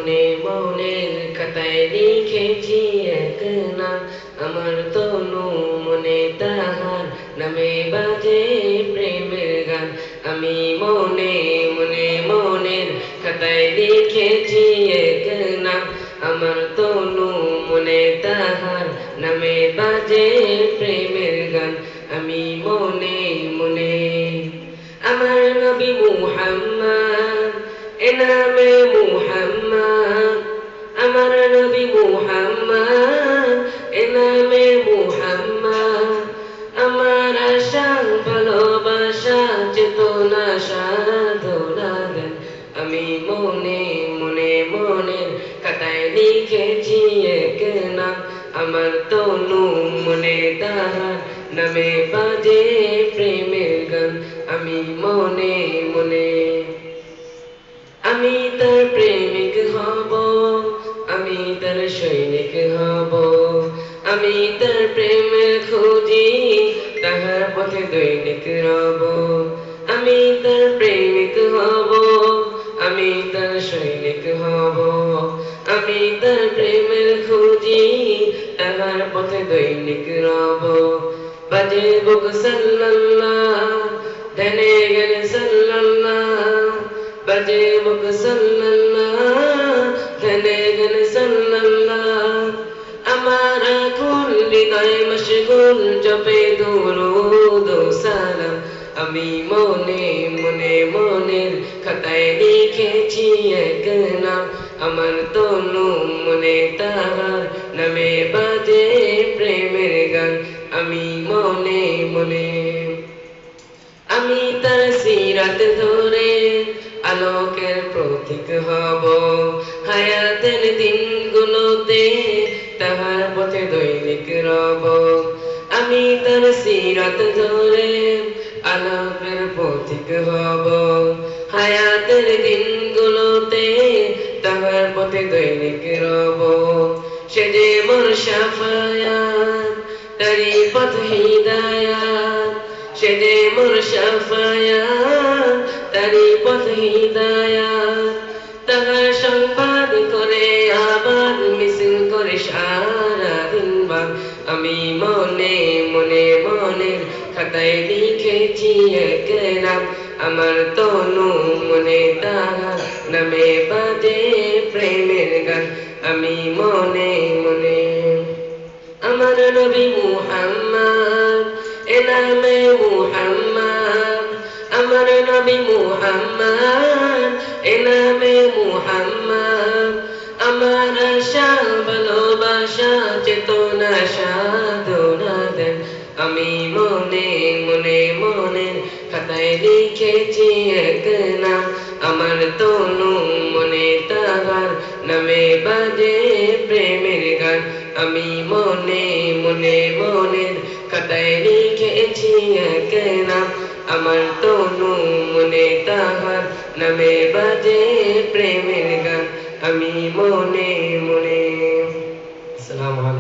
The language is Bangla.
মনে মনের খাতায় লিখেছি এক নাম, আমার তনু মনে তাহার নামে বাজে প্রেমের গান। আমি মনে মনে মনের খাতায় লিখেছি এক নাম, আমার তনু মনে তাহার নামে বাজে প্রেমের গান। আমি মনে মনে আমার নবী মুহাম্মদ, এ নামে মুহাম্মদ, আমার নবী মুহাম্মদ, এ নামে মুহাম্মদ। আমার আশা ভালোবাসা চেতনা সাধনা দেন। আমি মনে মনে মনের খাতায় লিখেছি এক নাম, আমার তনু মনে তাহার নামে বাজে প্রেমের গান। আমি মনে মনে আমি তার প্রেমিক হব, আমি তার সৈনিক হব। আমি তার প্রেমের খুঁজি, তাহার পথে দৈনিক রব। আমি তার প্রেমিক হব, আমি তার সৈনিক হব। আমি তার প্রেমের খুঁজি, তাহার পথে দৈনিক রব। বাজে বুক সাল্লাল্লাহ, ধ্যানে জ্ঞানে সাল্লাল্লাহ, বাজে বুক সাল্লাল্লাহ, ধ্যানে জ্ঞানে সাল্লাল্লাহ। আমার আকুল হৃদয় মশগুল জপে দুরূদ ও সালাম। আমি মনে মনে মনের খাতায় লিখেছি এক নাম, আমার তনু মনে তাহার নামে বাজে প্রেমের গান। আমি মনে মনে আমি তার সিরাত ধরে আলোকের প্রতীক হব। হায়াতের দিনগুলোতে তাহার পথে দৈনিক রব। আমি তার সিরাত ধরে আলোকের প্রতীক হব। হায়াতের দিনগুলোতে তাহার পথে দৈনিক রব। সে যে মোর শাফায়াত, তারি পথ হিদায়াত। সে যে মোর শাফায়াত, তারি পথ হিদায়াত। তাহার সংবাদ করে আবার মিছিল করে সারা দিন বাদ। আমি মনে মনে মনের খাতায় লিখেছি এক নাম, আমার তনু মনে তাহার নামে বাজে প্রেমের গান। আমি মনে মনে আমার নবী মুহাম্মদ, এ নামে মুহাম্মদ, আমার নবী মুহাম্মদ, এ নামে মুহাম্মদ। আমার আশা ভালোবাসা চেতনা সাধনা দেন। আমি মনে মনে মনের খাতায় লিখেছি এক নাম, আমার তনু মনে তাহার নামে বাজে প্রেমের গান। আমি মনে মনে মনের খাতায় লিখেছি এক নাম, আমার তনু মনে তাহার নামে বাজে প্রেমের গান। আমি মনে মনে। আসসালামু আলাইকুম।